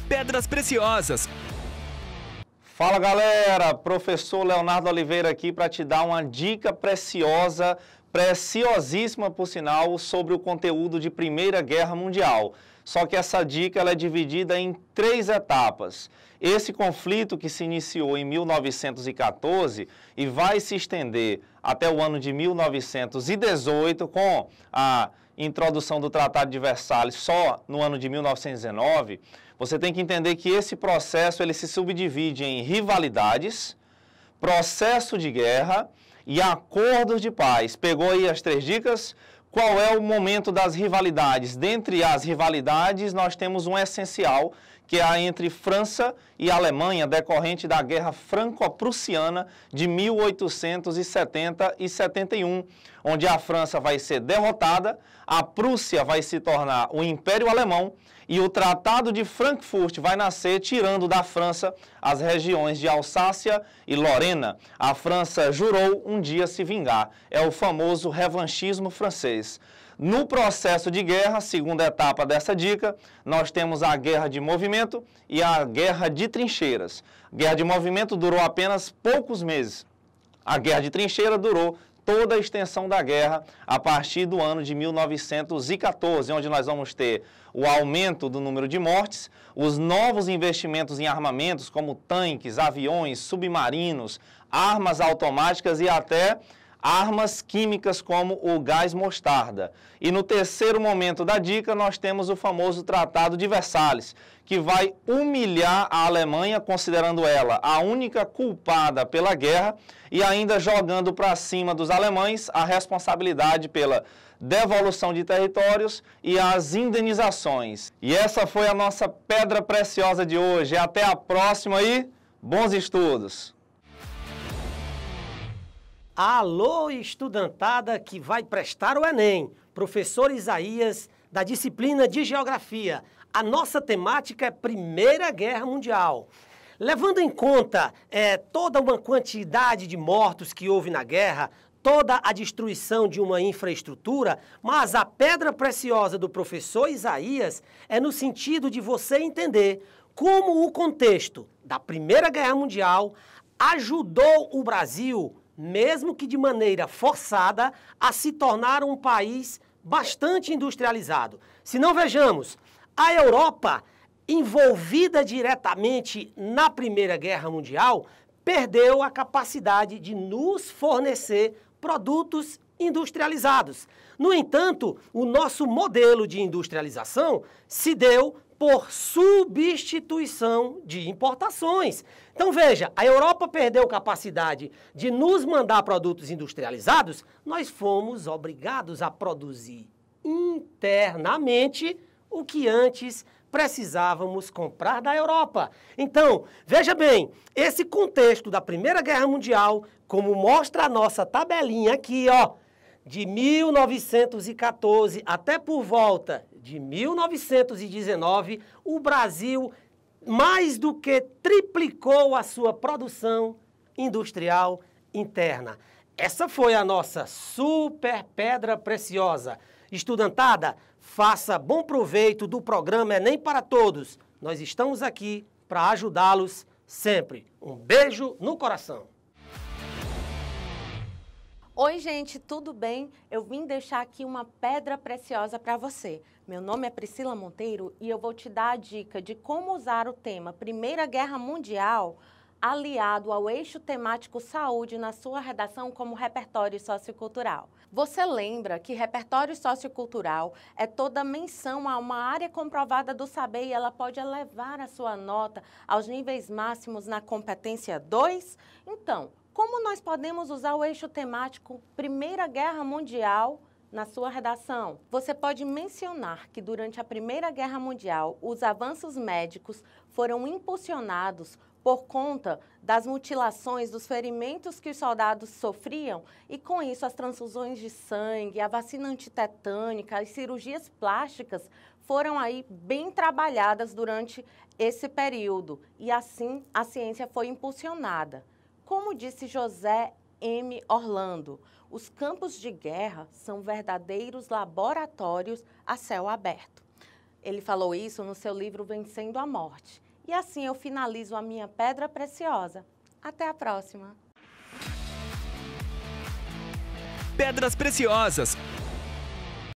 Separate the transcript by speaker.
Speaker 1: Pedras Preciosas.
Speaker 2: Fala galera, professor Leonardo Oliveira aqui para te dar uma dica preciosa, preciosíssima por sinal, sobre o conteúdo de Primeira Guerra Mundial. Só que essa dica ela é dividida em 3 etapas. Esse conflito que se iniciou em 1914 e vai se estender até o ano de 1918 com a introdução do Tratado de Versalhes só no ano de 1919, você tem que entender que esse processo ele se subdivide em rivalidades, processo de guerra e acordos de paz. Pegou aí as 3 dicas? Qual é o momento das rivalidades? Dentre as rivalidades, nós temos um essencial, que é a entre França e Alemanha, decorrente da Guerra Franco-Prussiana de 1870 e 71, onde a França vai ser derrotada, a Prússia vai se tornar o Império Alemão e o Tratado de Frankfurt vai nascer tirando da França as regiões de Alsácia e Lorena. A França jurou um dia se vingar. É o famoso revanchismo francês. No processo de guerra, segunda etapa dessa dica, nós temos a guerra de movimento e a guerra de trincheiras. A guerra de movimento durou apenas poucos meses. A guerra de trincheira durou toda a extensão da guerra a partir do ano de 1914, onde nós vamos ter o aumento do número de mortes, os novos investimentos em armamentos como tanques, aviões, submarinos, armas automáticas e até armas químicas como o gás mostarda. E no terceiro momento da dica, nós temos o famoso Tratado de Versalhes, que vai humilhar a Alemanha, considerando ela a única culpada pela guerra e ainda jogando para cima dos alemães a responsabilidade pela devolução de territórios e as indenizações. E essa foi a nossa pedra preciosa de hoje. Até a próxima e bons estudos!
Speaker 3: Alô, estudantada que vai prestar o Enem, professor Isaías, da disciplina de Geografia. A nossa temática é Primeira Guerra Mundial. Levando em conta toda uma quantidade de mortos que houve na guerra, toda a destruição de uma infraestrutura, mas a pedra preciosa do professor Isaías é no sentido de você entender como o contexto da Primeira Guerra Mundial ajudou o Brasil, mesmo que de maneira forçada, a se tornar um país bastante industrializado. Se não vejamos, a Europa, envolvida diretamente na Primeira Guerra Mundial, perdeu a capacidade de nos fornecer produtos industrializados. No entanto, o nosso modelo de industrialização se deu por substituição de importações. Então veja, a Europa perdeu capacidade de nos mandar produtos industrializados, nós fomos obrigados a produzir internamente o que antes precisávamos comprar da Europa. Então, veja bem, esse contexto da Primeira Guerra Mundial, como mostra a nossa tabelinha aqui, ó, de 1914 até por volta de 1919, o Brasil mais do que triplicou a sua produção industrial interna. Essa foi a nossa super pedra preciosa. Estudantada, faça bom proveito do programa Enem para Todos. Nós estamos aqui para ajudá-los sempre. Um beijo no coração.
Speaker 4: Oi, gente, tudo bem? Eu vim deixar aqui uma pedra preciosa para você. Meu nome é Priscila Monteiro e eu vou te dar a dica de como usar o tema Primeira Guerra Mundial aliado ao eixo temático saúde na sua redação como repertório sociocultural. Você lembra que repertório sociocultural é toda menção a uma área comprovada do saber e ela pode elevar a sua nota aos níveis máximos na competência 2? Então, como nós podemos usar o eixo temático Primeira Guerra Mundial na sua redação? Você pode mencionar que durante a Primeira Guerra Mundial, os avanços médicos foram impulsionados por conta das mutilações, dos ferimentos que os soldados sofriam e, com isso, as transfusões de sangue, a vacina antitetânica, as cirurgias plásticas foram aí bem trabalhadas durante esse período e, assim, a ciência foi impulsionada. Como disse José M. Orlando, os campos de guerra são verdadeiros laboratórios a céu aberto. Ele falou isso no seu livro Vencendo a Morte. E assim eu finalizo a minha pedra preciosa. Até a próxima!
Speaker 1: Pedras Preciosas,